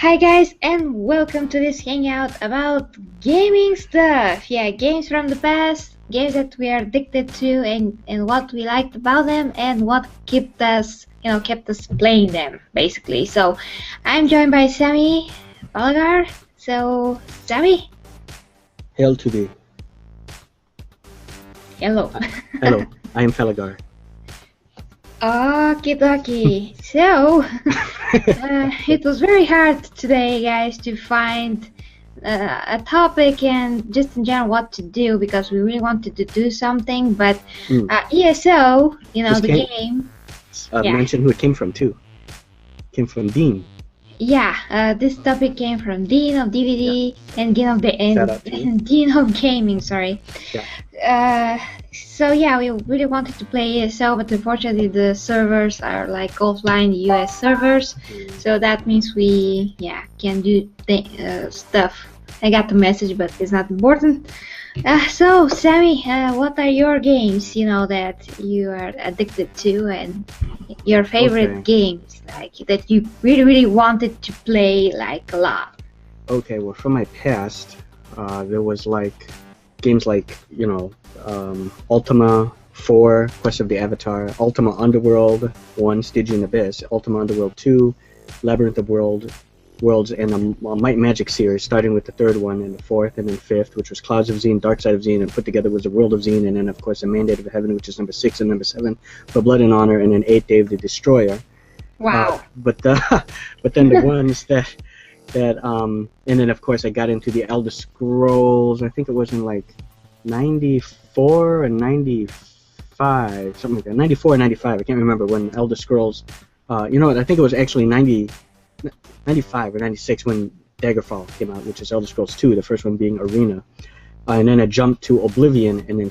Hi guys, and welcome to this hangout about gaming stuff. Yeah, games from the past, games that we are addicted to, and what we liked about them, and what kept us, kept us playing them, basically. So, I'm joined by Sammy Balagar. So, Sammy, Hail to thee. hello. Hello, I am Felagar. Okie dokie. So, it was very hard today, guys, to find a topic and just in general what to do because we really wanted to do something. But ESO, This the game. Yeah. Mention who it came from too. Came from Dean. Yeah, this topic came from Dean of DVD and Dean of Shout out to you. and Dean of Gaming. Sorry. Yeah. So yeah, we really wanted to play ESO, but unfortunately the servers are like offline US servers, so that means we can do stuff. I got the message, but it's not important. So Sammy, what are your games? That you are addicted to, and your favorite games, like that you really wanted to play like a lot. Okay, well, from my past, there was like games like Ultima 4, Quest of the Avatar, Ultima Underworld 1, Stygian Abyss, Ultima Underworld 2, Labyrinth of Worlds, and the Might and Magic series, starting with the third one and the fourth and then fifth, which was Clouds of Xeen, Dark Side of Xeen, and put together was the World of Xeen, and then of course the Mandate of Heaven, which is number 6 and number 7, for Blood and Honor, and then 8, Day of the Destroyer. Wow. But then the ones that and then of course I got into the Elder Scrolls. I think it was in like 94 and 95, something like that. 94 or 95, I can't remember when Elder Scrolls. I think it was actually 95 or 96 when Daggerfall came out, which is Elder Scrolls 2, the first one being Arena. And then I jumped to Oblivion, and then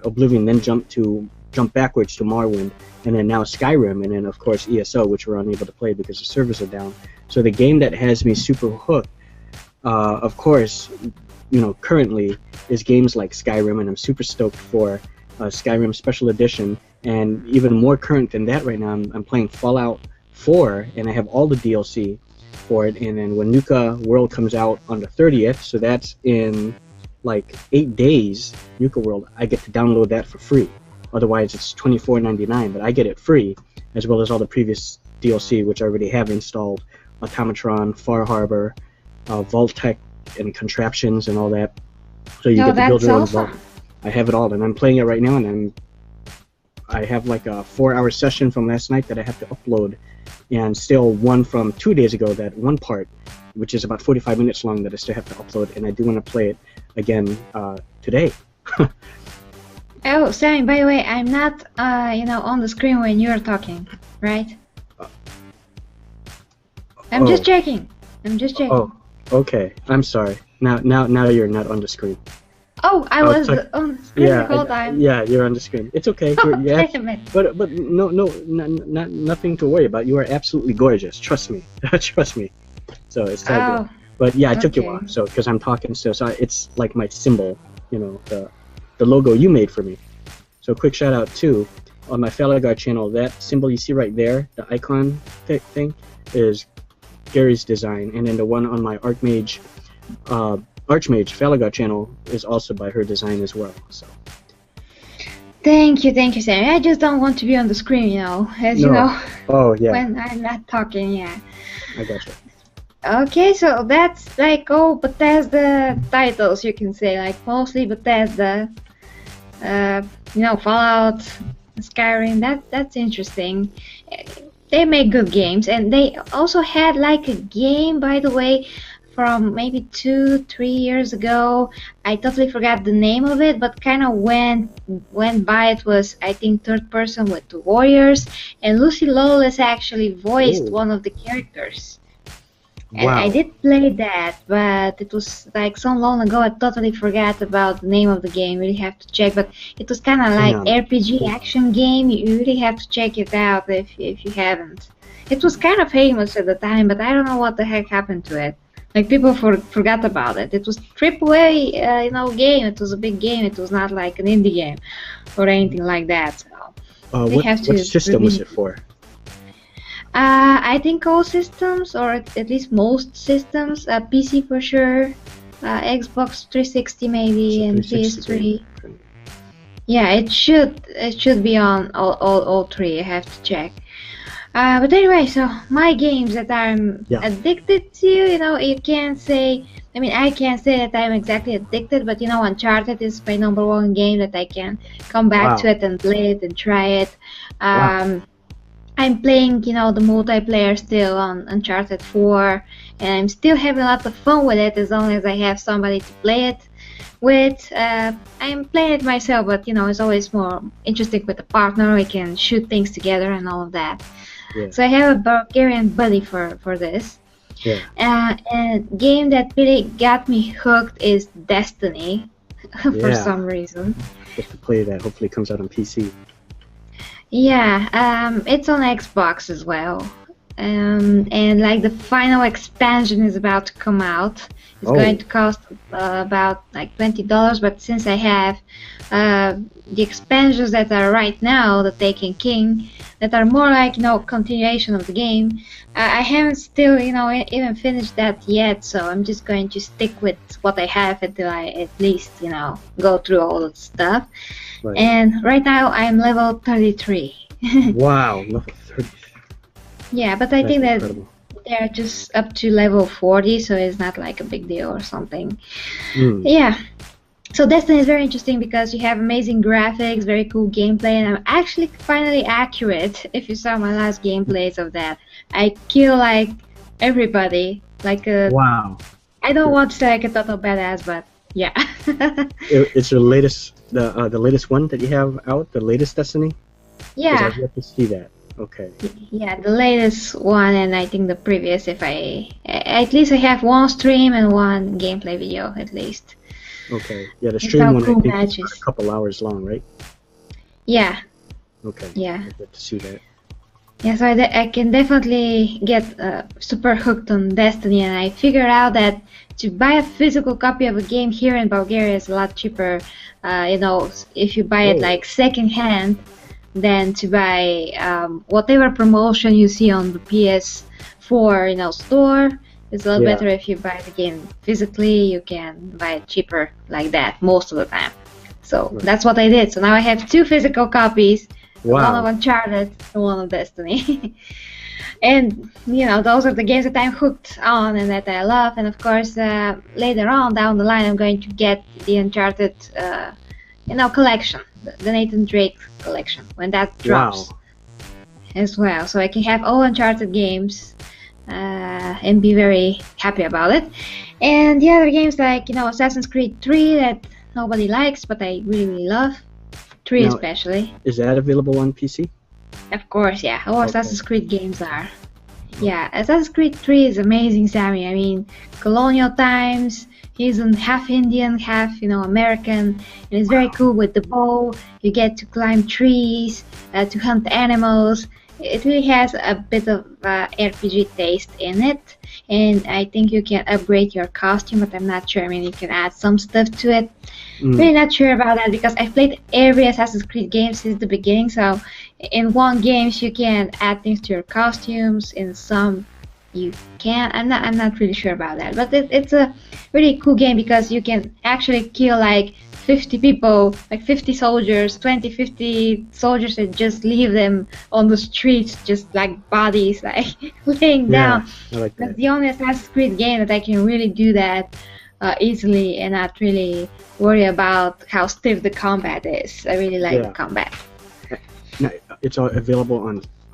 Oblivion, then jumped backwards to Morrowind, and then now Skyrim, and then of course ESO, which we're unable to play because the servers are down. So the game that has me super hooked, of course, currently is games like Skyrim, and I'm super stoked for Skyrim Special Edition, and even more current than that right now, I'm playing Fallout 4, and I have all the DLC for it, and then when Nuka World comes out on the 30th, so that's in like 8 days, Nuka World, I get to download that for free. Otherwise it's $24.99, but I get it free, as well as all the previous DLC, which I already have installed, Automatron, Far Harbor, Vault-Tec, and Contraptions, and all that. So you get to build your own vault. I have it all, and I'm playing it right now, and I have like a 4-hour session from last night that I have to upload, and still one from 2 days ago, that one part, which is about 45 minutes long, that I still have to upload, and I do want to play it again today. Oh, Sammy, by the way, I'm not, on the screen when you're talking, right? I'm just checking. Oh, okay. I'm sorry. Now you're not on the screen. Oh, I was on the screen the whole time. Yeah, you're on the screen. It's okay. But nothing to worry about. You are absolutely gorgeous. Trust me. Trust me. So it's all good. But yeah, I took you off. So because I'm talking still, so it's like my symbol. The logo you made for me. So quick shout out too on my Felagar channel. That symbol you see right there, the icon thing, is Gary's design, and then the one on my Archmage Felagar channel is also by her design as well. So thank you, Sammy. I just don't want to be on the screen, you know. Oh yeah. When I'm not talking, yeah. I gotcha. Okay, so that's like all Bethesda titles, you can say, like mostly Bethesda. Fallout, Skyrim. That's interesting. They make good games, and they also had like a game, by the way, from maybe 2-3 years ago. I totally forgot the name of it, but kind of went by. It was, I think, third person with the Warriors, and Lucy Lawless actually voiced one of the characters. And I did play that, but it was like so long ago I totally forgot about the name of the game. Really have to check, but it was kind of like RPG action game. You really have to check it out if you haven't. It was kind of famous at the time, but I don't know what the heck happened to it. Like people forgot about it. It was AAA, game. It was a big game. It was not like an indie game or anything like that. So what system was it for? I think all systems, or at least most systems, PC for sure, Xbox 360 So maybe, and 360 game. PS3. Okay. Yeah, it should be on all three. I have to check. But anyway, so my games that I'm Yeah. addicted to, you can't say. I mean, I can't say that I'm exactly addicted, but Uncharted is my #1 game that I can come back to Wow. it and play it and try it. Wow. I'm playing, the multiplayer still on Uncharted 4, and I'm still having a lot of fun with it as long as I have somebody to play it with. I'm playing it myself, but it's always more interesting with a partner. We can shoot things together and all of that. Yeah. So I have a Bulgarian buddy for this. Yeah. And a game that really got me hooked is Destiny for Yeah. some reason. Just to play that. Hopefully, it comes out on PC. Yeah, it's on Xbox as well. And like the final expansion is about to come out. It's going to cost about like $20, but since I have the expansions that are right now, the Taken King, that are more like continuation of the game, I haven't still even finished that yet. So I'm just going to stick with what I have until I at least go through all the stuff. Right. And right now I'm level 33. Wow. Level 30. Yeah, but I That's think that incredible. they're just up to level 40, so it's not like a big deal or something. Mm. Yeah. So Destiny is very interesting because you have amazing graphics, very cool gameplay, and I'm actually finally accurate. If you saw my last gameplays of that, I kill like everybody. Like a. Wow. I don't want to say like a total badass, but yeah. It's the latest one that you have out, the latest Destiny? 'Cause Yeah. I've yet to see that. Okay. Yeah, the latest one, and I think the previous. If at least I have one stream and one gameplay video at least. Okay. Yeah, the It's stream all one cool I think is matches. a couple hours long, right? Yeah. Okay. Yeah. I've yet to see that. Yeah, so I can definitely get super hooked on Destiny, and I figured out that to buy a physical copy of a game here in Bulgaria is a lot cheaper. If you buy it Oh. like second hand, than to buy whatever promotion you see on the PS4, store. It's a lot Yeah. better if you buy the game physically. You can buy it cheaper like that most of the time. So Right. that's what I did. So now I have 2 physical copies. One of Wow. Uncharted and one of Destiny. And those are the games that I'm hooked on and that I love. And of course, later on down the line, I'm going to get the Uncharted, collection, the Nathan Drake collection, when that drops Wow. as well. So I can have all Uncharted games and be very happy about it. And the other games like Assassin's Creed 3 that nobody likes, but I really, really love. 3 Now- especially. Is that available on PC? Of course, yeah. All Okay. Assassin's Creed games are. Yeah, Assassin's Creed 3 is amazing, Sammy. I mean, colonial times. He's half Indian, half American, and it's very cool with the bow. You get to climb trees, to hunt animals. It really has a bit of RPG taste in it, and I think you can upgrade your costume, but I'm not sure. I mean, you can add some stuff to it. Mm. Really not sure about that because I've played every Assassin's Creed game since the beginning. So in one games you can add things to your costumes. In some you can. I'm not really sure about that. But it's a really cool game because you can actually kill like 50 people, like 50 soldiers, 50 soldiers, and just leave them on the streets, just like bodies, like laying down. Yeah, I like That's that. the only Assassin's Creed game that I can really do that easily and not really worry about how stiff the combat is. I really like the Yeah. combat. Now, it's all available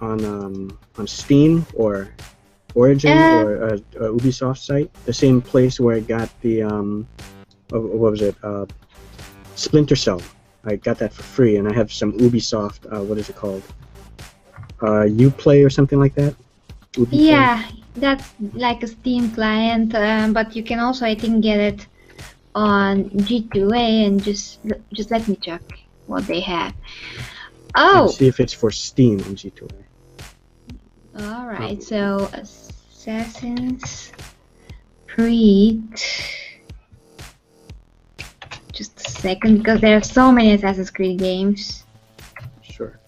on Steam or Origin or Ubisoft site. The same place where I got the what was it? Splinter Cell. I got that for free, and I have some Ubisoft. What is it called? Uplay or something like that. Ubiplay? Yeah, that's like a Steam client, but you can also, I think, get it on G2A, and just let me check what they have. Oh, Let's see if it's for Steam on G2A. all right. So Assassin's Creed. Just a second, because there are so many Assassin's Creed games. Sure.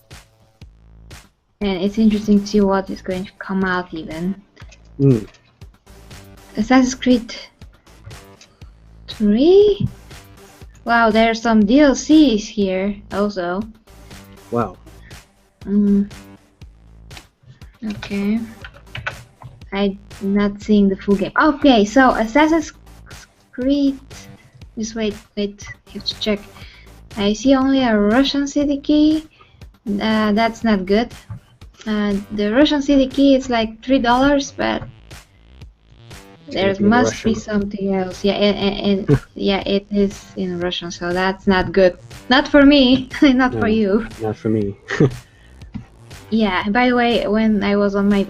and it's interesting to see what is going to come out even. Mm. Assassin's Creed 3? Wow, there's some DLCs here also. Wow. Okay. I'm not seeing the full game. Okay, so Assassin's Creed. Just wait. Have to check. I see only a Russian city key. That's not good. The Russian city key is like $3, but there must be something else. Yeah, and yeah, it is in Russian, so that's not good. Not for me. Not for you. Not for me. Yeah. By the way, when I was on my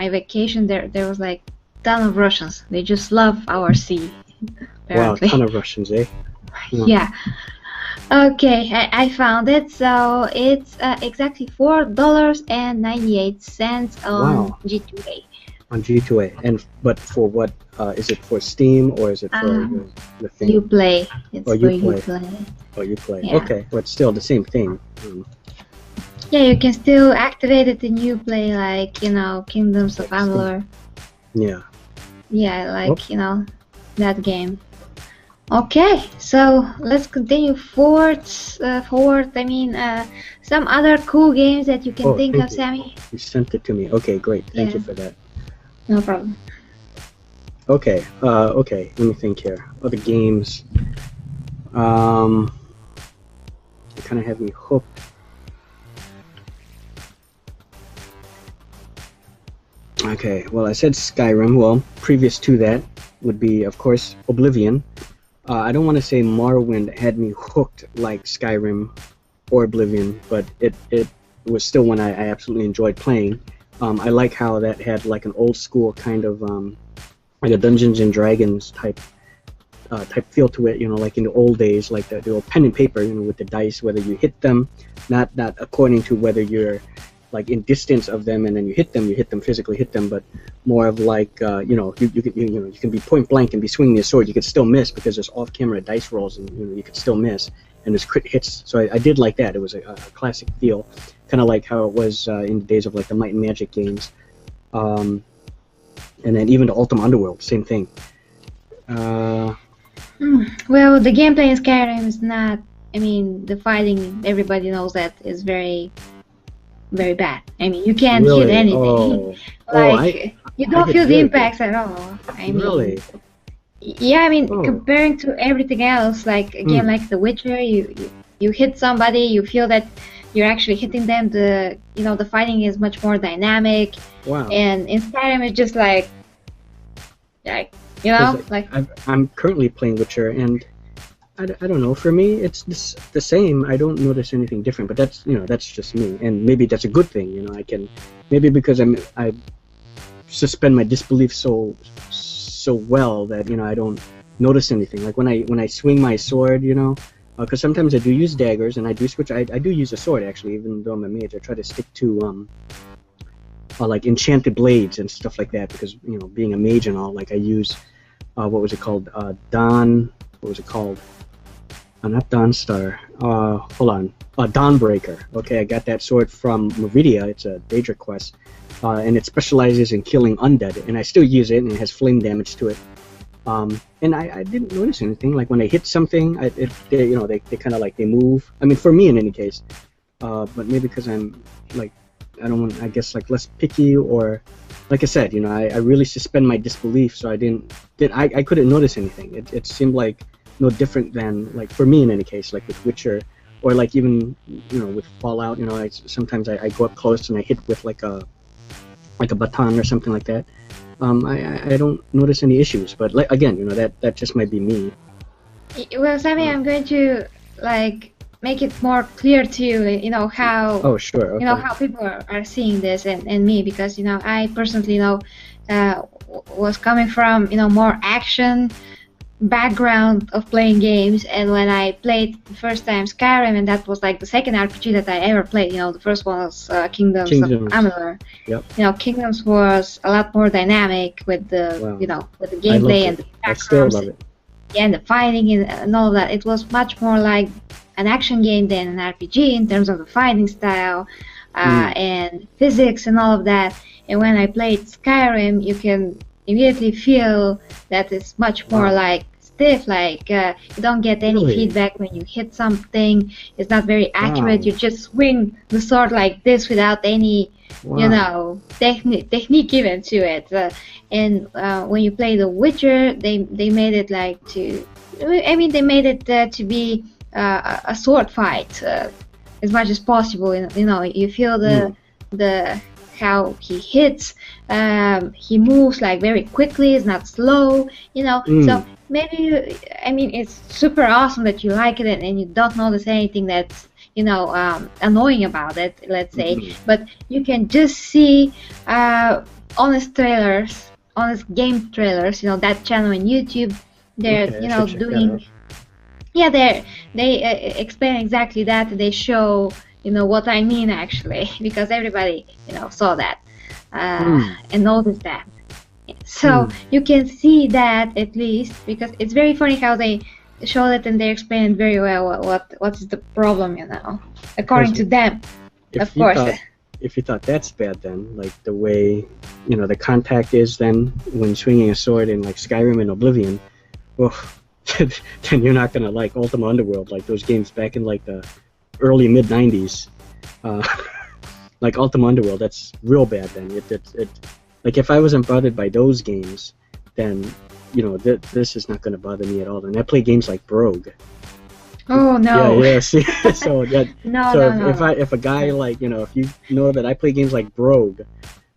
vacation, there was like a ton of Russians. They just love our sea. Apparently. Wow, ton of Russians, eh? Yeah. Okay, I found it. So it's exactly $4.98 on G2A. On G2A, but for what? Is it for Steam or is it for the thing? Uplay. It's for Uplay. Oh, Uplay. Yeah. Okay, but still the same thing. Yeah, you can still activate it in Uplay, like Kingdoms of Amalur. Yeah. Yeah, like that game. Okay, so let's continue forward. I mean, some other cool games that you can think of, Sammy. You sent it to me. Okay, great. Thank you for that. No problem. Okay. Okay. Let me think here. Other games. They kind of have me hooked. Okay. Well, I said Skyrim. Well, previous to that would be, of course, Oblivion. I don't want to say Morrowind had me hooked like Skyrim or Oblivion, but it was still one I absolutely enjoyed playing. I like how that had like an old school kind of like a Dungeons and Dragons type feel to it. Like in the old days, like the old pen and paper, with the dice, whether you hit them, not according to whether you're like in distance of them and then you hit them physically hit them, but more of like you can be point blank and be swinging your sword, you could still miss because there's off-camera dice rolls and you could still miss, and there's crit hits. So I did like that. It was a classic feel, kind of like how it was in the days of like the Might and Magic games, and then even the Ultima Underworld, same thing. Well, the gameplay in Skyrim is not. I mean, the fighting, everybody knows that, is very bad. I mean, you can't hit anything. You don't feel the impacts at all. I mean, yeah, I mean, comparing to everything else, like a game like The Witcher, you hit somebody, you feel that you're actually hitting them. The fighting is much more dynamic. Wow. And in Skyrim, it's just like I'm currently playing Witcher, and I don't know. For me, it's the same. I don't notice anything different. But that's that's just me, and maybe that's a good thing. I can because I suspend my disbelief so well that I don't notice anything. Like when I swing my sword, because sometimes I do use daggers and I do switch. I do use a sword actually, even though I'm a mage. I try to stick to like enchanted blades and stuff like that because being a mage and all, like I use what was it called? What was it called? Not Dawnstar. Hold on. Dawnbreaker. Okay, I got that sword from Meridia. It's a Daedra quest, and it specializes in killing undead. And I still use it, and it has flame damage to it. And I didn't notice anything. Like when I hit something, they kind of like they move. I mean, for me in any case. But maybe because I'm like I don't want. I guess like less picky, or like I said, I really suspend my disbelief. So I couldn't notice anything. It seemed like no different than, like, for me in any case, like with Witcher, or like even with Fallout. Sometimes I go up close and I hit with like a baton or something like that. I don't notice any issues, but like again, that just might be me. Well, Sammy, I'm going to like make it more clear to you, how how people are seeing this and me, because I personally was coming from more action background of playing games, and when I played the first time Skyrim, and that was like the second RPG that I ever played. The first one was Kingdoms of Amalur. Yep. Kingdoms was a lot more dynamic with the with the gameplay and the backgrounds. I still love it. Yeah, and the fighting and all that. It was much more like an action game than an RPG in terms of the fighting style. and physics and all of that. And when I played Skyrim, you can immediately feel that it's much more like stiff, like you don't get any feedback when you hit something. It's not very accurate. You just swing the sword like this without any, you know, technique given to it. And when you play The Witcher, they made it like to, I mean, they made it to be a sword fight as much as possible. You know, you feel the how he hits. He moves like very quickly. It's not slow. You know, so maybe I mean it's super awesome that you like it and you don't notice anything that's, you know, annoying about it, let's say. But you can just see honest trailers, honest game trailers. You know, that channel on YouTube. They're you know doing. Yeah, they explain exactly that. They show, you know, what I mean actually, because everybody, you know, saw that and noticed that. So you can see that at least, because it's very funny how they show it and they explain it very well what is the problem, you know, according to them, of course. If you thought that's bad, then like the way, you know, the contact is then when swinging a sword in like Skyrim and Oblivion, well, then you're not gonna like Ultima Underworld, like those games back in like the early mid '90s. Like Ultima Underworld, that's real bad. Then it like if I wasn't bothered by those games, then you know this is not gonna bother me at all. And I play games like Brogue. Oh no. Yeah. See, so that no. If a guy like, you know, if you know that I play games like Brogue,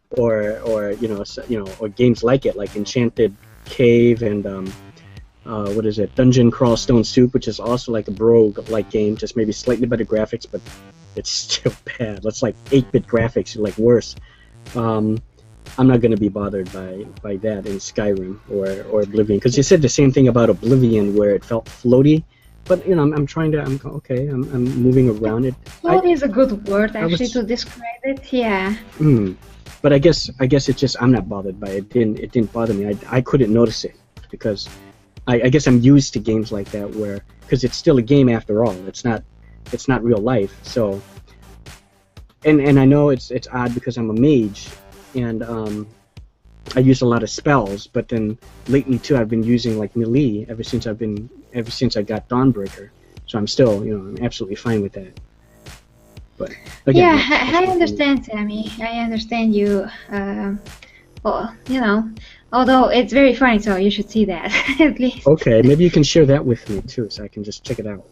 or you know or games like it, like Enchanted Cave and what is it? Dungeon Crawl Stone Soup, which is also like a Brogue-like game, just maybe slightly better graphics, but it's still bad. It's like 8-bit graphics, like worse. I'm not going to be bothered by that in Skyrim or Oblivion, because you said the same thing about Oblivion, where it felt floaty. But you know, I'm moving around it. Floaty is a good word actually to describe it. Yeah. But I guess it's just I'm not bothered by it. It didn't bother me. I couldn't notice it because I guess I'm used to games like that where, because it's still a game after all. It's not real life. So, and I know it's odd because I'm a mage, and I use a lot of spells. But then lately too, I've been using like melee ever since I got Dawnbreaker. So I'm still, you know, I'm absolutely fine with that. But again, yeah, I understand, Sammy. I understand you. Well, you know. Although it's very funny, so you should see that at least. Okay, maybe you can share that with me too, so I can just check it out.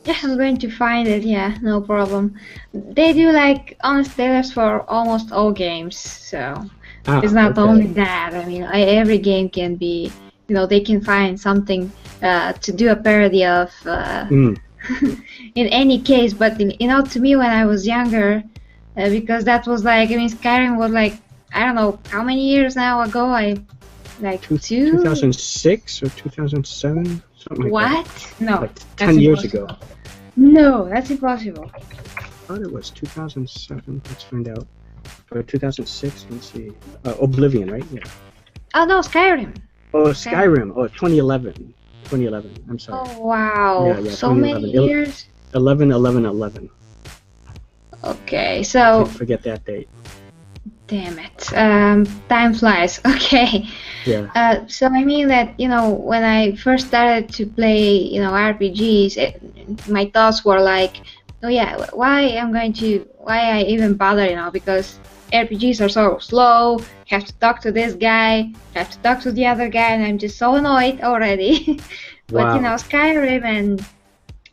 Yeah, I'm going to find it. Yeah, no problem. They do like honest trailers for almost all games, so it's not only that. I mean, every game can be, you know, they can find something to do a parody of in any case. But you know, to me, when I was younger, because that was like, I mean, Skyrim was like, I don't know how many years now ago. Like 2006 or 2007, something like that. What? No, like 10 years ago. No, that's impossible. I thought it was 2007. Let's find out. Or 2006. Let's see. Oblivion, right? Yeah. Oh no, Skyrim. Oh, Skyrim. Oh, 2011. 2011. I'm sorry. Oh wow. Yeah, so many years. 11/11/11. Okay, so. Can't forget that date. Damn it. Time flies. Okay. Yeah. So I mean that, you know, when I first started to play, you know, RPGs, my thoughts were like, oh yeah, why I even bother, you know, because RPGs are so slow, have to talk to this guy, have to talk to the other guy, and I'm just so annoyed already. But you know, Skyrim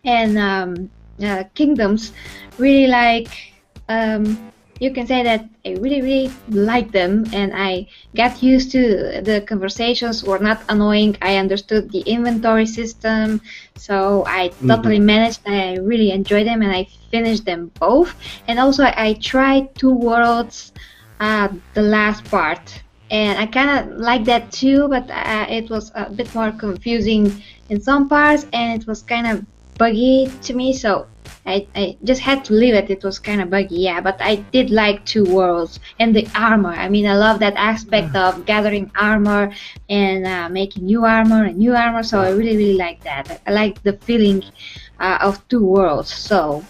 and Kingdoms really like, you can say that I really liked them, and I got used to the conversations were not annoying. I understood the inventory system, so I totally managed. I really enjoyed them, and I finished them both. And also I tried Two Worlds, the last part, and I kind of liked that too, but it was a bit more confusing in some parts, and it was kind of buggy to me, so I just had to leave it. It was kind of buggy, yeah, but I did like Two Worlds and the armor. I mean, I love that aspect of gathering armor and making new armor, so I really like that. I like the feeling of Two Worlds. So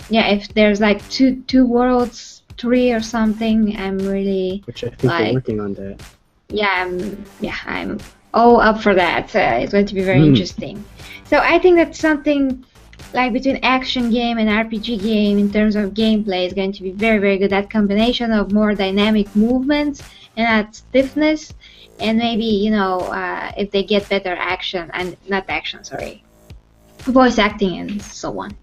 yeah, if there's like two worlds, three or something, I'm really Which I think they're like, working on that. I'm all up for that. It's going to be very interesting. So I think that's something like between action game and RPG game in terms of gameplay is going to be very, very good. That combination of more dynamic movements and that stiffness, and maybe, you know, if they get better action, and not action, sorry, voice acting and so on.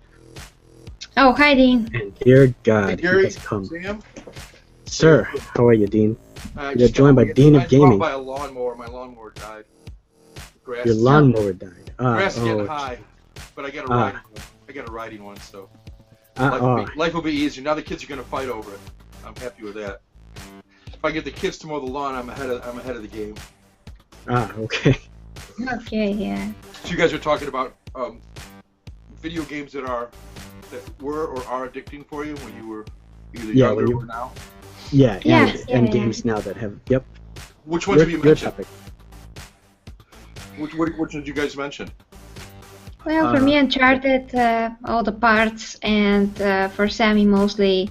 Oh, hi, Dean. And dear God, Hey, Gary, he has come. Sam? Sir, how are you, Dean? You're Just joined by Dean of Gaming. by a lawnmower. My lawnmower died. Grass, Your lawnmower died. grass is getting oh, high, but I got a riding one. I got a riding one, so oh. life will be easier. Now the kids are gonna fight over it. I'm happy with that. If I get the kids to mow the lawn, I'm ahead of the game. Okay. Okay, yeah. So you guys are talking about video games that were or are addicting for you when you were either younger or now. Yeah, Yes, and yeah. games now that have. Yep. Which ones have you Your mentioned? topic. Which did you guys mention? Well, for me, Uncharted, all the parts, and for Sammy mostly,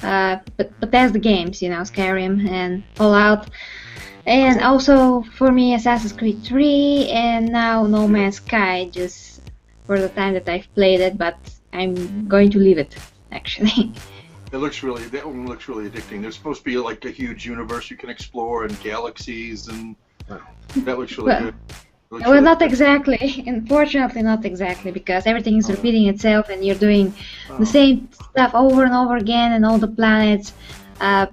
but that's the games, you know, Skyrim and Fallout, and also for me, Assassin's Creed 3, and now No Man's Sky, just for the time that I've played it, but I'm going to leave it actually. That one looks really addicting. There's supposed to be like a huge universe you can explore and galaxies, and that looks really good. Well, not exactly. Unfortunately, not exactly, because everything is repeating itself, and you're doing the same stuff over and over again, and all the planets.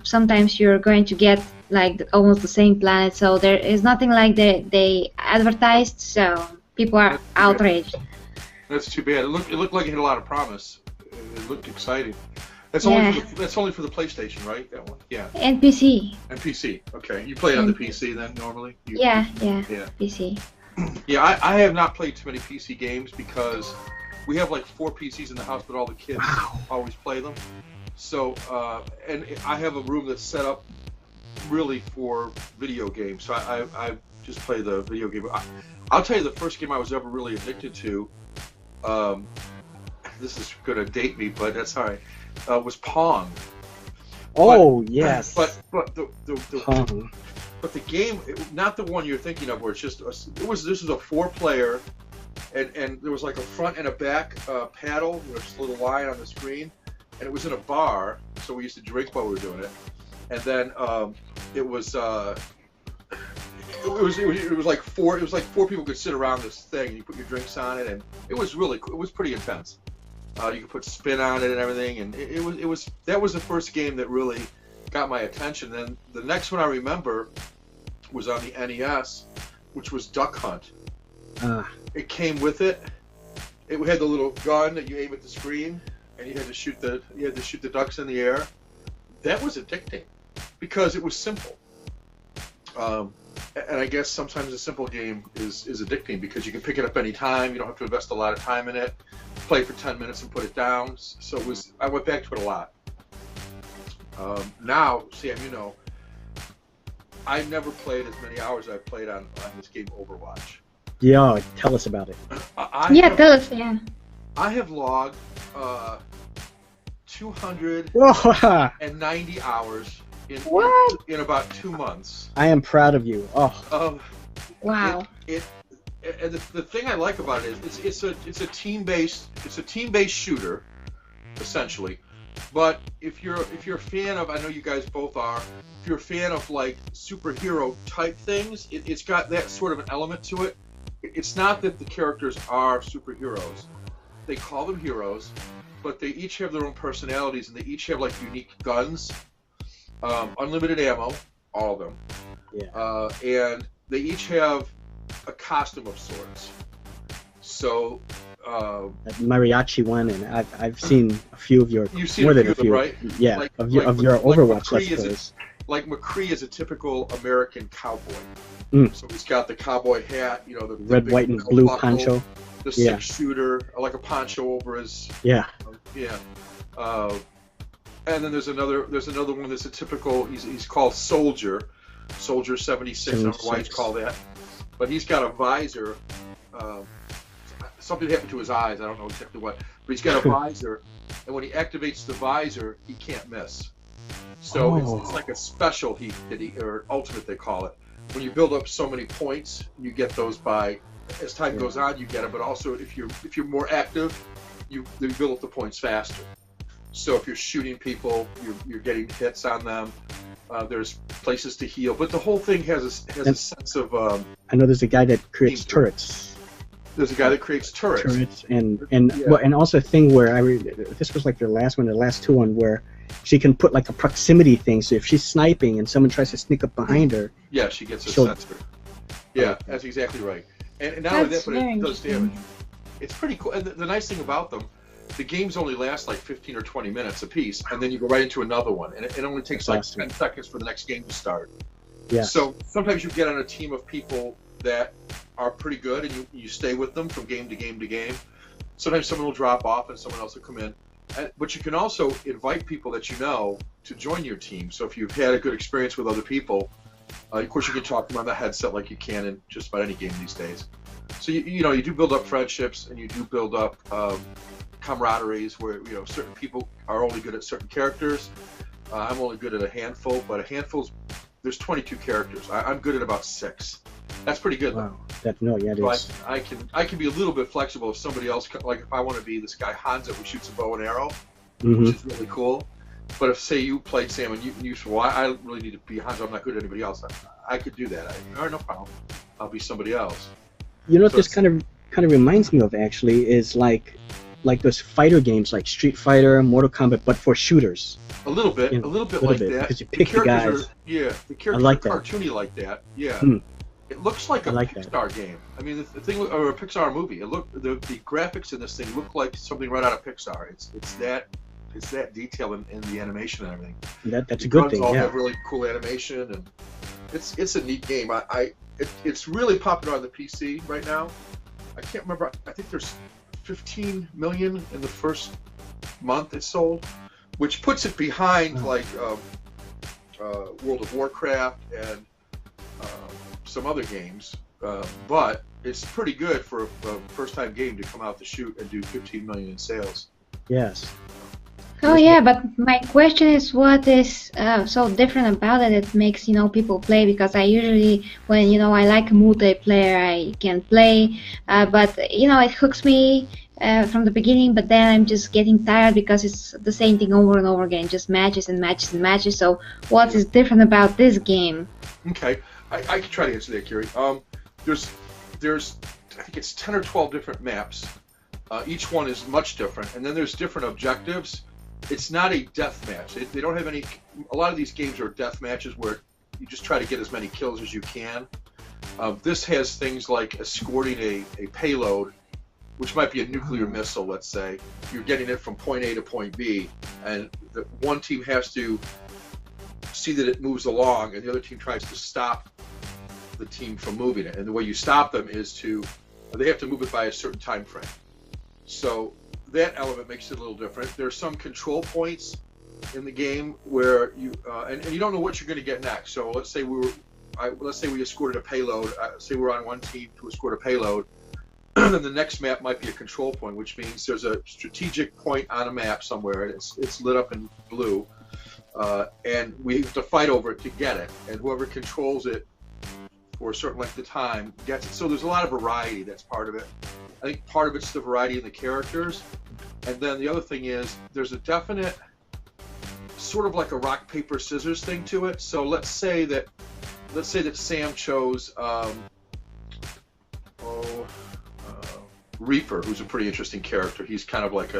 Sometimes you're going to get like almost the same planet, so there is nothing like they advertised. So people are outraged. That's too bad. It looked like it had a lot of promise. It looked exciting. That's only for the PlayStation, right? That one. Yeah. And PC. And PC. Okay. You play it on the PC then normally? Yeah, PC. Yeah, I have not played too many PC games because we have like 4 PCs in the house, but all the kids always play them. So, and I have a room that's set up really for video games. So I just play the video game. I'll tell you the first game I was ever really addicted to, this is going to date me, but that's all right, was Pong. Yes. But the Pong. But the game, not the one you're thinking of, where it's just this was a 4-player, and there was like a front and a back paddle with just a little line on the screen, and it was in a bar, so we used to drink while we were doing it, and then it was like 4 people could sit around this thing, and you put your drinks on it, and it was really cool. It was pretty intense. You could put spin on it and everything, and that was the first game that really got my attention. Then the next one I remember was on the NES, which was Duck Hunt. It came with it. It had the little gun that you aim at the screen, and you had to shoot the ducks in the air. That was addicting because it was simple. And I guess sometimes a simple game is addicting because you can pick it up any time. You don't have to invest a lot of time in it. Play for 10 minutes and put it down. So I went back to it a lot. Now, Sam, you know, I never played as many hours as I've played on this game Overwatch. Yeah, tell us about it. Tell us, yeah. I have logged 290 hours in about 2 months. I am proud of you. Wow. And the thing I like about it is it's a team-based shooter, essentially. But if you're a fan of, I know you guys both are, if you're a fan of like superhero type things, it's got that sort of an element to it. It's not that the characters are superheroes. They call them heroes, but they each have their own personalities, and they each have like unique guns, unlimited ammo, all of them. Yeah. And they each have a costume of sorts. So that mariachi one, and I've seen a few of your more than a few, right? Yeah, like, of your Overwatch let's plays. Like McCree is a typical American cowboy. So he's got the cowboy hat, you know, the red, white, and blue poncho. The 6-shooter, like a poncho over his. Yeah. And then there's another one that's a typical. He's called Soldier 76. I don't know why he's called that, but he's got a visor. Something happened to his eyes. I don't know exactly what, but he's got a visor, and when he activates the visor, he can't miss. So it's like a special or ultimate they call it. When you build up so many points, you get those by as time goes on. You get them, but also if you're more active, you build up the points faster. So if you're shooting people, you're getting hits on them. There's places to heal, but the whole thing has a sense of. I know there's a guy that creates turrets. There's a guy that creates turrets. And also a thing where this was like the last two one where she can put like a proximity thing. So if she's sniping and someone tries to sneak up behind her, yeah, she gets a sensor. Yeah, that's exactly right. And not only that, but it does damage. It's pretty cool. And the nice thing about them, the games only last like 15 or 20 minutes a piece, and then you go right into another one, and it only takes like 10 seconds for the next game to start. Yeah. So sometimes you get on a team of people that are pretty good, and you stay with them from game to game to game. Sometimes someone will drop off, and someone else will come in. But you can also invite people that you know to join your team. So if you've had a good experience with other people, of course you can talk to them on the headset like you can in just about any game these days. So you do build up friendships, and you do build up camaraderies where certain people are only good at certain characters. I'm only good at a handful, but there's 22 characters. I'm good at about 6. That's pretty good. Wow. It is. So I can be a little bit flexible if somebody else, like if I want to be this guy Hanzo who shoots a bow and arrow, which is really cool. But if say you played Sam and you said, well, I really need to be Hanzo, I'm not good at anybody else, I could do that. All right, no problem. I'll be somebody else. You know what this kind of reminds me of actually is like those fighter games like Street Fighter, Mortal Kombat, but for shooters. A little bit like that. Because you pick the guys. The characters are cartoony like that. Yeah. It looks like a Pixar game. I mean, the thing, or a Pixar movie. The graphics in this thing look like something right out of Pixar. It's that detail in the animation and everything. That's a good thing. All have really cool animation, and it's a neat game. It's really popular on the PC right now. I can't remember. I think there's 15 million in the first month it sold, which puts it behind like World of Warcraft and some other games, but it's pretty good for a first-time game to come out the chute and do 15 million in sales. Yes. Oh yeah, but my question is, what is so different about it that makes people play? Because I usually, when I like multiplayer, I can play, but it hooks me from the beginning. But then I'm just getting tired because it's the same thing over and over again, just matches and matches and matches. So what is different about this game? Okay, I can try to answer that, Kiri. There's I think it's 10 or 12 different maps. Each one is much different, and then there's different objectives. It's not a death match. They don't have any. A lot of these games are death matches where you just try to get as many kills as you can. This has things like escorting a payload, which might be a nuclear missile, let's say. You're getting it from point A to point B, and one team has to see that it moves along, and the other team tries to stop the team from moving it. And the way you stop them is they have to move it by a certain time frame. So that element makes it a little different. There's some control points in the game where you and you don't know what you're going to get next. So let's say we escorted a payload. Say we're on one team to escort a payload. Then the next map might be a control point, which means there's a strategic point on a map somewhere, and it's lit up in blue, and we have to fight over it to get it. And whoever controls it for a certain length of time gets it. So there's a lot of variety. That's part of it. I think part of it's the variety in the characters, and then the other thing is there's a definite sort of like a rock paper scissors thing to it. So let's say that Sam chose Reaper, who's a pretty interesting character. He's kind of like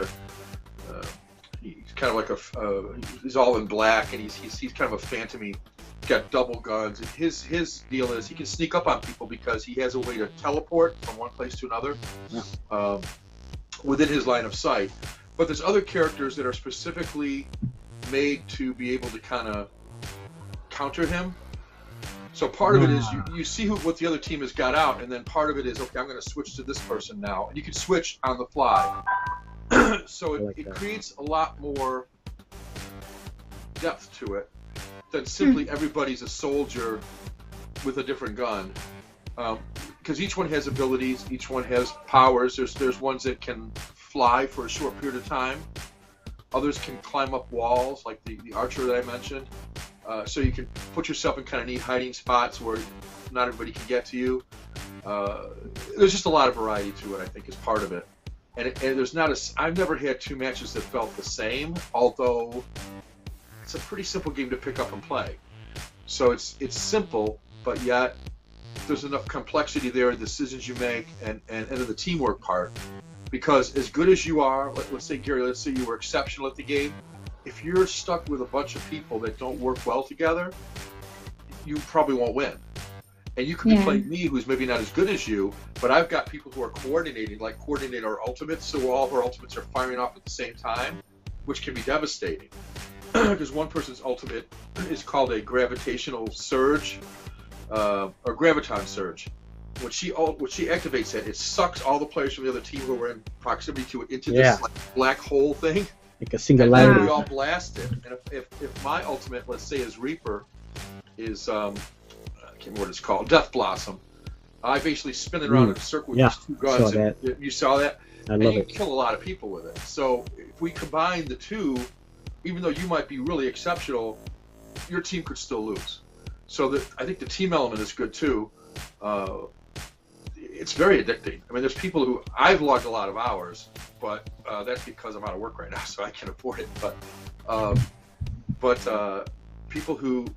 he's all in black, and he's kind of a phantom-y. Got double guns, and his deal is he can sneak up on people because he has a way to teleport from one place to another within his line of sight. But there's other characters that are specifically made to be able to kind of counter him. So part of it is you see what the other team has got out, and then part of it is, okay, I'm going to switch to this person now, and you can switch on the fly. So it creates a lot more depth to it than simply everybody's a soldier with a different gun, because each one has abilities, each one has powers. There's ones that can fly for a short period of time. Others can climb up walls, like the archer that I mentioned. So you can put yourself in kind of neat hiding spots where not everybody can get to you. There's just a lot of variety to it, I think, is part of it. And there's not I've never had two matches that felt the same, although it's a pretty simple game to pick up and play. So it's simple, but yet there's enough complexity there in decisions you make and in the teamwork part. Because as good as you are, let's say, Gary, let's say you were exceptional at the game, if you're stuck with a bunch of people that don't work well together, you probably won't win. And you could be playing me, who's maybe not as good as you, but I've got people who are coordinating, like coordinate our ultimates, so all of our ultimates are firing off at the same time, which can be devastating. Because one person's ultimate is called a gravitational surge, or graviton surge. When she activates it sucks all the players from the other team who were in proximity to it into this like, black hole thing. Like a singularity. And then we all blast it. And if my ultimate, let's say, is Reaper, is I can't remember what it's called, Death Blossom. I basically spin it around in a circle with these two guns. You saw that? I love it. You kill a lot of people with it. So if we combine the two, even though you might be really exceptional, your team could still lose. So I think the team element is good too. It's very addicting. I mean, there's people who I've logged a lot of hours, but that's because I'm out of work right now, so I can't afford it. But people who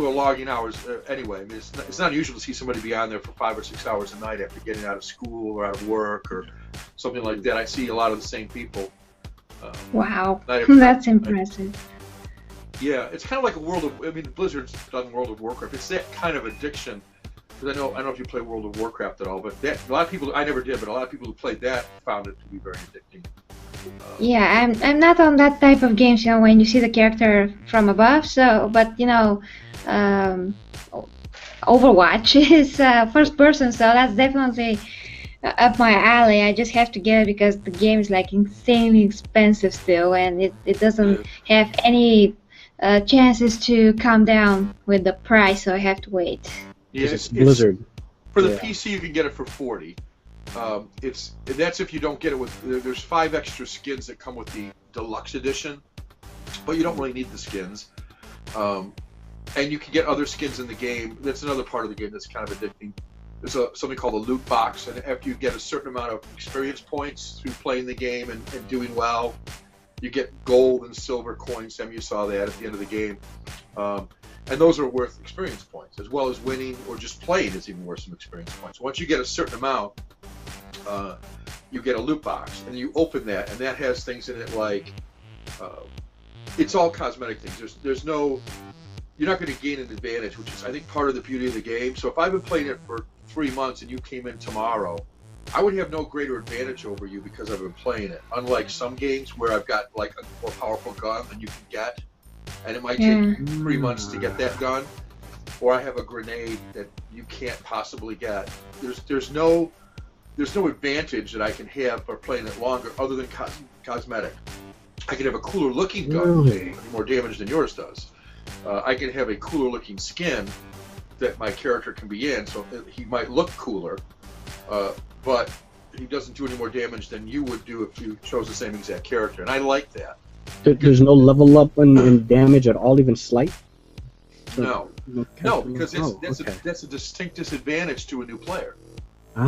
are logging hours anyway. I mean, it's not unusual to see somebody be on there for 5 or 6 hours a night after getting out of school or out of work or something like that. I see a lot of the same people. Wow, that's impressive. Yeah, it's kind of like Blizzard's done World of Warcraft. It's that kind of addiction. Because I don't know if you play World of Warcraft at all, but a lot of people, I never did, but a lot of people who played that found it to be very addicting. Yeah, I'm not on that type of games, when you see the character from above. So, but Overwatch is first person, so that's definitely up my alley. I just have to get it because the game is like insanely expensive still, and it doesn't have any chances to come down with the price, so I have to wait. Yeah, it's Blizzard. For the PC, you can get it for $40. That's if you don't get it with. There's 5 extra skins that come with the deluxe edition, but you don't really need the skins. And you can get other skins in the game. That's another part of the game that's kind of addicting. There's something called a loot box, and after you get a certain amount of experience points through playing the game and doing well, you get gold and silver coins. Sam, you saw that at the end of the game. And those are worth experience points, as well as winning or just playing is even worth some experience points. Once you get a certain amount, you get a loot box, and you open that, and that has things in it like, it's all cosmetic things. You're not going to gain an advantage, which is, I think, part of the beauty of the game. So if I've been playing it for 3 months and you came in tomorrow, I would have no greater advantage over you because I've been playing it. Unlike some games where I've got like a more powerful gun than you can get, and it might take 3 months to get that gun, or I have a grenade that you can't possibly get. There's no advantage that I can have for playing it longer other than cosmetic. I can have a cooler looking gun, more damage than yours does. I can have a cooler looking skin that my character can be in, so he might look cooler, but he doesn't do any more damage than you would do if you chose the same exact character, and I like that. There's no level up in damage at all, even slight? No, because that's a distinct disadvantage to a new player. A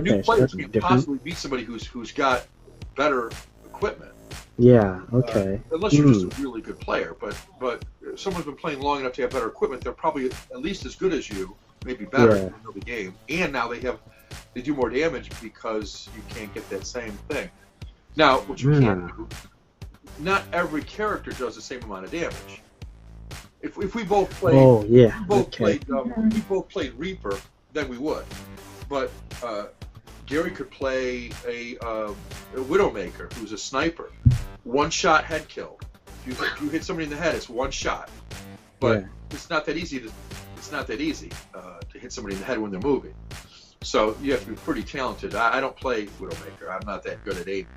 new player can possibly beat somebody who's got better equipment. Yeah, okay. Unless you're just a really good player, but if someone's been playing long enough to have better equipment, they're probably at least as good as you, maybe better in the game. And now they do more damage because you can't get that same thing. Now, what you can't do, not every character does the same amount of damage. If we both played, we both played Reaper, then we would. But Gary could play a Widowmaker, who's a sniper. 1-shot head kill. If you hit somebody in the head, it's 1 shot. But it's not that easy to hit somebody in the head when they're moving. So you have to be pretty talented. I don't play Widowmaker. I'm not that good at aiming.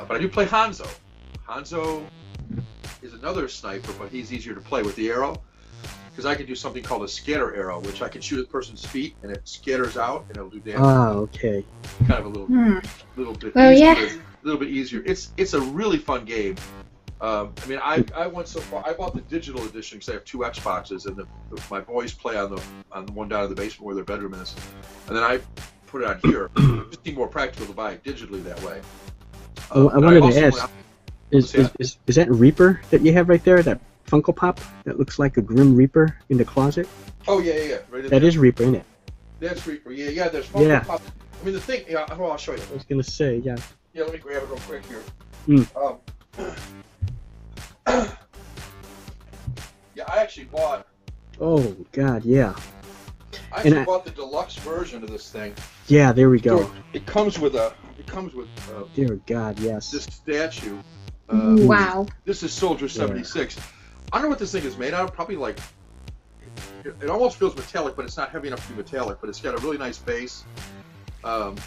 But I do play Hanzo. Hanzo is another sniper, but he's easier to play with the arrow. Because I can do something called a scatter arrow, which I can shoot at the person's feet, and it scatters out, and it'll do damage. Okay. Kind of a little bit easier little bit easier. It's a really fun game. I mean, I went so far. I bought the digital edition because I have 2 Xboxes, and my boys play on the one down in the basement where their bedroom is, and then I put it on here. It just seemed more practical to buy it digitally that way. I wanted to ask, is that Reaper that you have right there? That Funko Pop that looks like a Grim Reaper in the closet? Oh yeah. Right in that there. is Reaper, isn't it? That's Reaper. Yeah. There's Funko Pop. I mean, the thing. Yeah, well, I'll show you. I was gonna say, yeah. Yeah, let me grab it real quick here. Yeah, I actually bought. Oh God, yeah. I actually bought the deluxe version of this thing. Yeah, there we go. So it comes with dear God, yes. this statue. Wow. This is Soldier 76. I don't know what this thing is made out of. Probably like. It almost feels metallic, but it's not heavy enough to be metallic. But it's got a really nice base.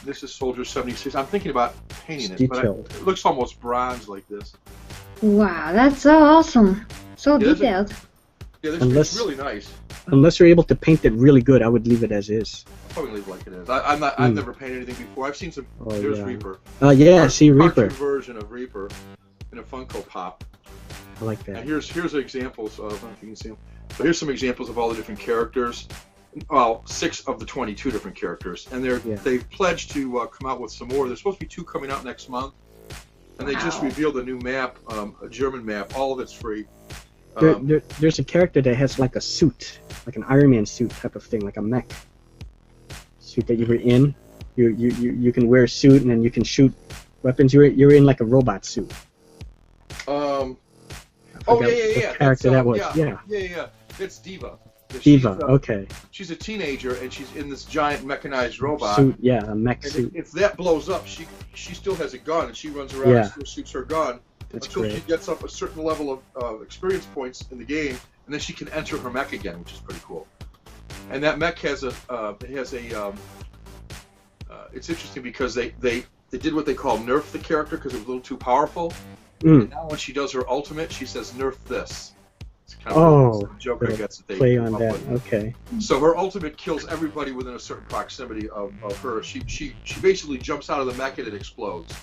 This is Soldier 76. I'm thinking about painting it, but it looks almost bronze like this. Wow, that's so awesome. So detailed. It's really nice. Unless you're able to paint it really good, I would leave it as is. I'll probably leave it like it is. I've never painted anything before. I've seen some. There's Reaper. Yeah, see Reaper. Version of Reaper in a Funko Pop. I like that. And here's examples of. I don't know if you can see them. So here's some examples of all the different characters. Well, 6 of the 22 different characters, and they've pledged to come out with some more. There's supposed to be 2 coming out next month, and they just revealed a new map, a German map. All of it's free. There's a character that has like a suit, like an Iron Man suit type of thing, like a mech suit that you were in. You can wear a suit and then you can shoot weapons. You're in like a robot suit. Yeah. Character that was. Yeah. It's Diva. Diva, okay. She's a teenager and she's in this giant mechanized robot. Suit, yeah, a mech suit. If that blows up, she still has a gun and she runs around and still shoots her gun until she gets up a certain level of experience points in the game, and then she can enter her mech again, which is pretty cool. And that mech has it's interesting because they did what they call nerf the character because it was a little too powerful. And now when she does her ultimate, she says nerf this. Kind of joke, I guess, that they play on that. Okay. So her ultimate kills everybody within a certain proximity of her. She basically jumps out of the mech and it explodes.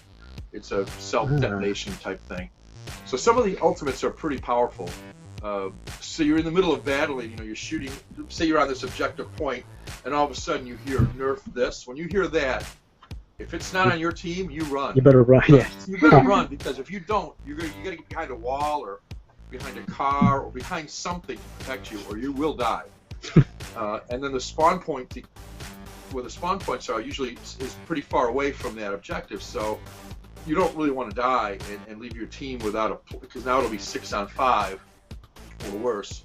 It's a self-detonation type thing. So some of the ultimates are pretty powerful. So you're in the middle of battling, you're shooting. Say you're on this objective point, and all of a sudden you hear nerf this. When you hear that, if it's not on your team, you run. You better run. Yeah. You better run because if you don't, you got to get behind a wall or behind a car or behind something to protect you, or you will die. And then the spawn point, where the spawn points are, usually is pretty far away from that objective, so you don't really want to die and leave your team without because now it'll be 6 on 5 or worse.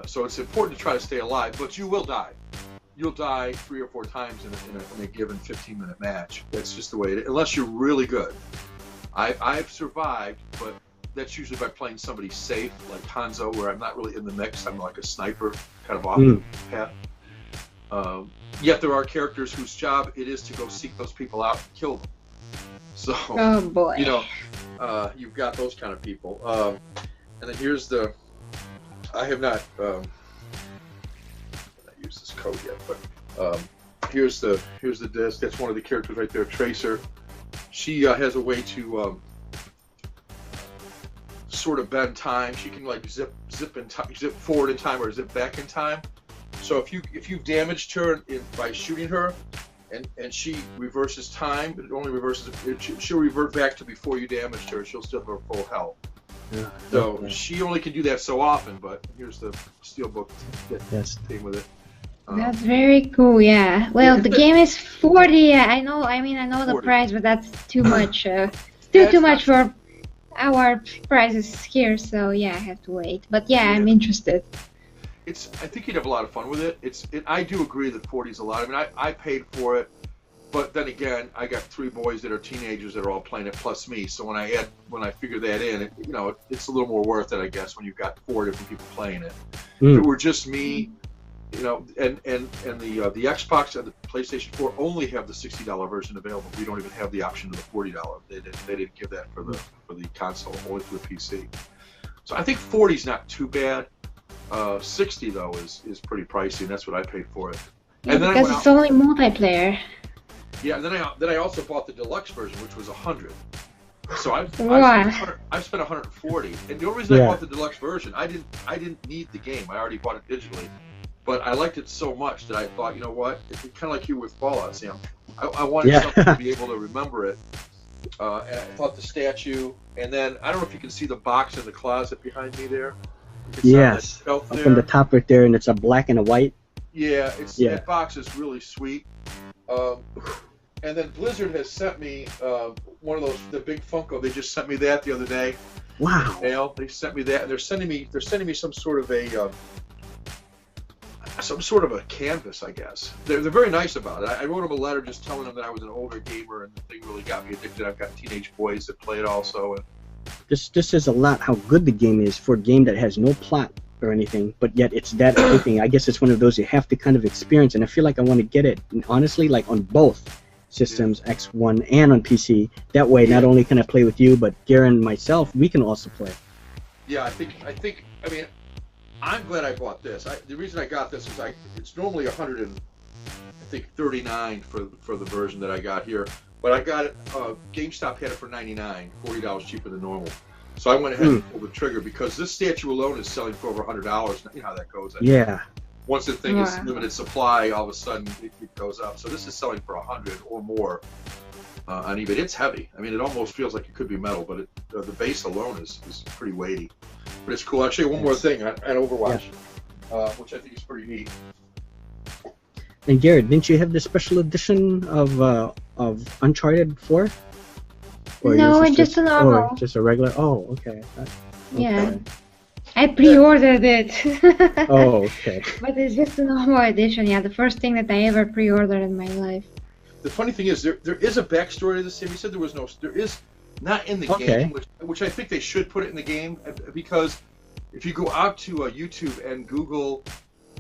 So it's important to try to stay alive, but you will die. You'll die 3 or 4 times in a given 15-minute match. That's just the way it is, unless you're really good. I've survived, but that's usually by playing somebody safe, like Hanzo, where I'm not really in the mix. I'm like a sniper, kind of off the path. Yet there are characters whose job it is to go seek those people out and kill them. So, oh boy, you've got those kind of people. And then here's the. I have not used this code yet, but here's the disc. That's one of the characters right there, Tracer. She has a way to sort of bend time. She can like zip forward in time or zip back in time. So if you've damaged her by shooting her, and she reverses time, but it only reverses. She'll revert back to before you damaged her. She'll still have her full health. Yeah, so she only can do that so often. But here's the steelbook thing with it. That's very cool. Yeah. Well, the game is 40. Yeah, I know. I mean, I know 40. The price, but that's too much. Still too much for our prices here. So yeah, I have to wait. But yeah, I'm interested. I think you'd have a lot of fun with it. I do agree that 40 is a lot. I mean, I paid for it, but then again, I got 3 boys that are teenagers that are all playing it plus me. So when I figure that in, it's a little more worth it, I guess, when you've got 4 different people playing it. If it were just me, and the Xbox and the PlayStation 4 only have the $60 version available. We don't even have the option of the $40. They didn't give that for the console, only for the PC. So I think 40 is not too bad. 60 though is pretty pricey, and that's what I paid for it. Yeah, and then because it's only multiplayer. Yeah, and then I also bought the deluxe version, which was 100. So I've Wow. spent 140, and the only reason I Yeah. bought the deluxe version, I didn't need the game. I already bought it digitally, but I liked it so much that I thought, you know what? It's kind of like you with Fallout, Sam. I wanted Yeah. something to be able to remember it. And I thought the statue, and then I don't know if you can see the box in the closet behind me there. It's on that Yes. shelf Up there. in the top right there, and it's a black and a white. Yeah, Yeah. that box is really sweet. And then Blizzard has sent me one of the big Funko. They just sent me that the other day. Wow. Mail. They sent me that, and they're sending me some sort of a canvas, I guess. They're very nice about it. I wrote them a letter just telling them that I was an older gamer, and the thing really got me addicted. I've got teenage boys that play it also. And This says a lot how good the game is for a game that has no plot or anything, but yet it's that addicting. I guess it's one of those you have to kind of experience, and I feel like I want to get it, honestly, like on both systems, X1 and on PC. That way, not only can I play with you, but Garen and myself, we can also play. yeah, I mean, I'm glad I bought this. The reason I got this is it's normally 139 for the version that I got here, but I got it. GameStop had it for $99, $40 cheaper than normal. So I went ahead and pulled the trigger because this statue alone is selling for over $100. You know how that goes. Yeah. Once the thing is Wow. limited supply, all of a sudden it goes up. So this is selling for 100 or more on eBay. It's heavy. I mean, it almost feels like it could be metal, but the base alone is pretty weighty. But it's cool. I'll show you one more thing on Overwatch, which I think is pretty neat. And Garrett, didn't you have the special edition of Uncharted 4? Or No, yours is it's just a normal. Or just a regular? Oh, okay. Yeah. Okay. I pre-ordered it. Oh, okay. But it's just a normal edition. Yeah, the first thing that I ever pre-ordered in my life. The funny thing is, there is a backstory to this game. You said there is not in the Okay. game, which I think they should put it in the game, because if you go out to YouTube and Google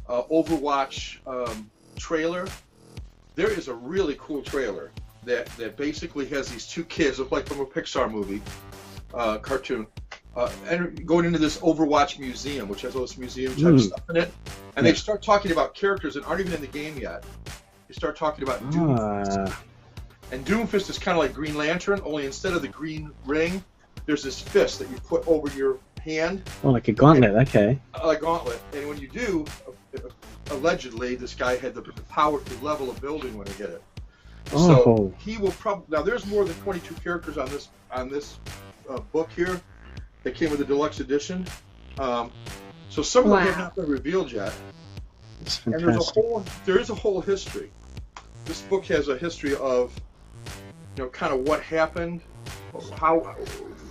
Overwatch trailer, there is a really cool trailer that basically has these two kids, look like from a Pixar movie, cartoon, and going into this Overwatch museum, which has all this museum type stuff in it, and they start talking about characters that aren't even in the game yet. They start talking about Doomfist. And Doomfist is kind of like Green Lantern, only instead of the green ring, there's this fist that you put over your hand. Oh, like a gauntlet, okay. A gauntlet. And when you do, allegedly, this guy had the power, the level of building when he hit it. Oh. So he will probably, now there's more than 22 characters on this book here that came with the deluxe edition. So some of them have not been revealed yet. It's And fantastic. there is a whole history. This book has a history of, kind of what happened,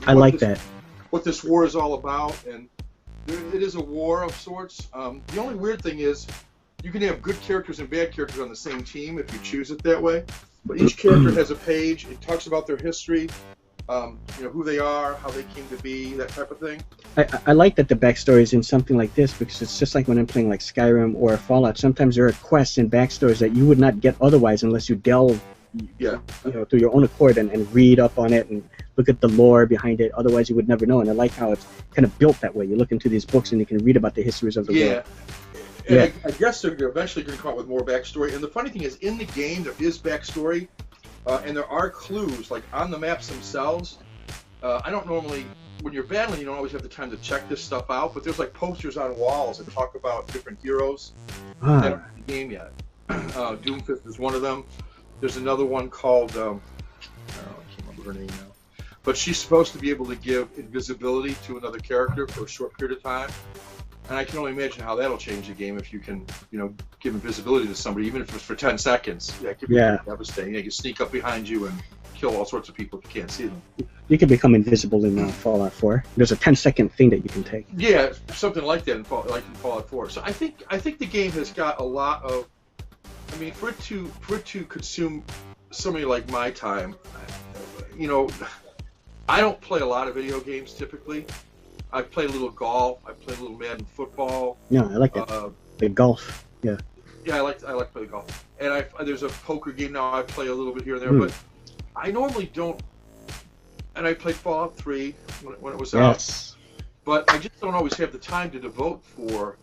I like that. what this war is all about, and it is a war of sorts. The only weird thing is, you can have good characters and bad characters on the same team if you choose it that way. But each character has a page. It talks about their history, who they are, how they came to be, that type of thing. I like that the backstory is in something like this, because it's just like when I'm playing like Skyrim or Fallout. Sometimes there are quests and backstories that you would not get otherwise unless you delve through your own accord and read up on it and look at the lore behind it. Otherwise you would never know. And I like how it's kind of built that way. You look into these books and you can read about the histories of the world. And I guess they're eventually going to come up with more backstory. And the funny thing is, in the game there is backstory, and there are clues like on the maps themselves. I don't normally, when you're battling, you don't always have the time to check this stuff out, but there's like posters on walls that talk about different heroes that aren't in the game yet. Doomfist is one of them. There's another one called, I can't remember her name now, but she's supposed to be able to give invisibility to another character for a short period of time. And I can only imagine how that'll change the game if you can, give invisibility to somebody, even if it's for 10 seconds. Yeah, it could be devastating. You can sneak up behind you and kill all sorts of people if you can't see them. You can become invisible in Fallout 4. There's a 10-second thing that you can take. Yeah, something like that in Fallout 4. So I think the game has got a lot of, for it to consume somebody like my time, I don't play a lot of video games typically. I play a little golf. I play a little Madden football. Yeah, I like that. The golf. Yeah. Yeah, I like to play golf. And there's a poker game now. I play a little bit here and there, but I normally don't. And I played Fallout 3 when it was out. But I just don't always have the time to devote for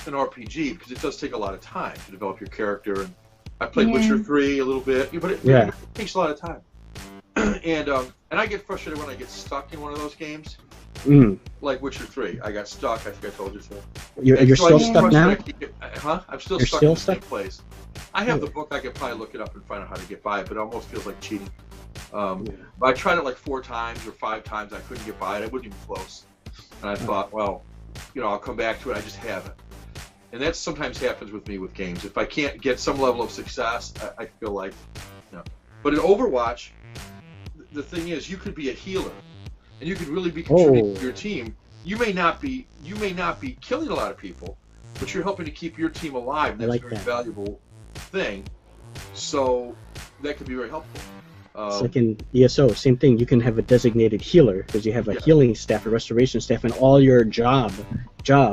an RPG because it does take a lot of time to develop your character. And I played Yeah. Witcher 3 a little bit, but it takes a lot of time. And I get frustrated when I get stuck in one of those games, like Witcher 3. I got stuck. I think I told you so. You're still stuck now? I'm still You're stuck still in the stuck? same place. I have the book. I could probably look it up and find out how to get by it, but it almost feels like cheating. But I tried it like 4 times or 5 times. I couldn't get by it. I wasn't even close. And I thought, well, I'll come back to it. I just haven't. And that sometimes happens with me with games. If I can't get some level of success, I feel like, But in Overwatch, the thing is, you could be a healer, and you could really be contributing to your team. You may not be killing a lot of people, but you're helping to keep your team alive. And that's a very valuable thing. So that could be very helpful. It's like in ESO, same thing. You can have a designated healer because you have a healing staff, a restoration staff, and all your job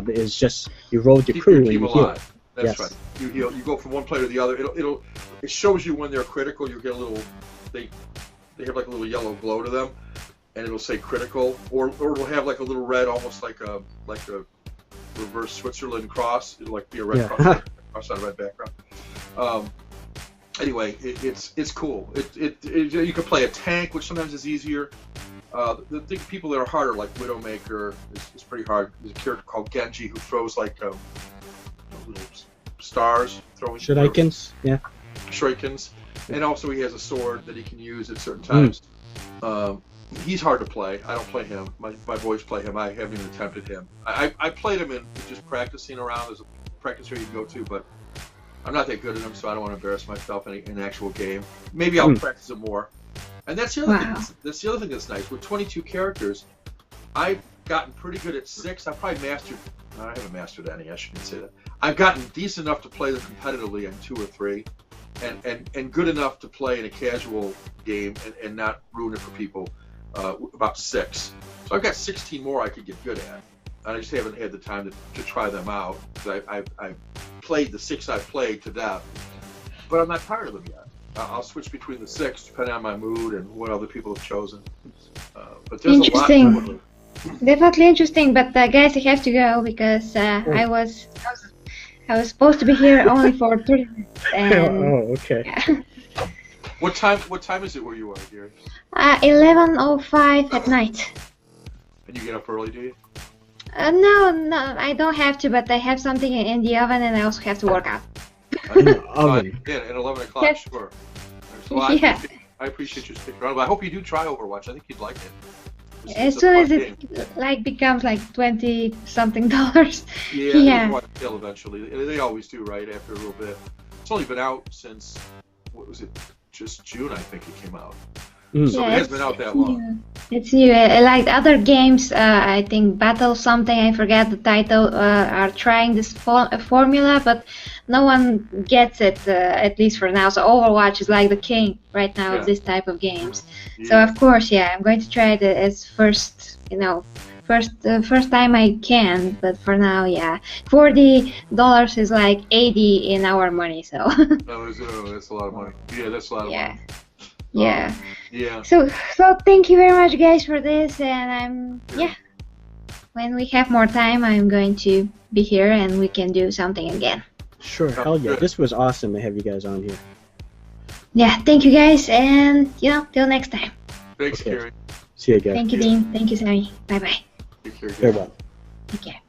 is just you roll with your crew and you heal. That's right. You heal. You go from one player to the other. It shows you when they're critical. You get a little. They have like a little yellow glow to them, and it'll say critical, or it'll have like a little red, almost like a reverse Switzerland cross. It'll like be a red cross on a red background. Anyway, it's cool. You can play a tank, which sometimes is easier. The people that are harder, like Widowmaker, is pretty hard. There's a character called Genji who throws like little stars, throwing shurikens. Yeah. Shurikens, and also he has a sword that he can use at certain times. He's hard to play. I don't play him. My boys play him. I haven't even attempted him. I played him in just practicing around. There's a practice area you can go to, but I'm not that good at them, so I don't want to embarrass myself in an actual game. Maybe I'll practice it more. And that's the other thing. That's the other thing that's nice. With 22 characters, I've gotten pretty good at 6. I probably mastered. I haven't mastered any. I shouldn't say that. I've gotten decent enough to play them competitively in 2 or 3, and good enough to play in a casual game and not ruin it for people. About 6. So I've got 16 more I could get good at. I just haven't had the time to try them out because I've played the 6 I've played to death, but I'm not tired of them yet. I'll switch between the 6 depending on my mood and what other people have chosen. But there's interesting. A lot. Definitely interesting. But guys, I have to go because I was supposed to be here only for 30 minutes. And, okay. Yeah. What time is it where you are, Gary? 11:05 at night. And you get up early, do you? No, I don't have to, but I have something in the oven, and I also have to work out. Oven. Yeah, at 11 o'clock, Yes. sure. Well, I appreciate you sticking around, but I hope you do try Overwatch. I think you'd like it. As soon as it becomes like $20-something. Yeah. It'll kill eventually. They always do, right? After a little bit. It's only been out since what was it? Just June, I think it came out. So it has been out that long. It's new. Like other games, I think Battle something, I forget the title, are trying this formula, but no one gets it, at least for now. So Overwatch is like the king right now of this type of games. Yeah. So of course, I'm going to try it as first time I can, but for now, $40 is like 80 in our money, so. That's a lot of money. Yeah, that's a lot of money. Yeah. So thank you very much, guys, for this, and when we have more time, I'm going to be here and we can do something again. Sure, hell yeah. This was awesome to have you guys on here. Yeah, thank you guys, and till next time. Thanks, Gary. See you again. Thank you, Dean. Thank you, Sammy. Bye-bye. Take care. Farewell. Take care.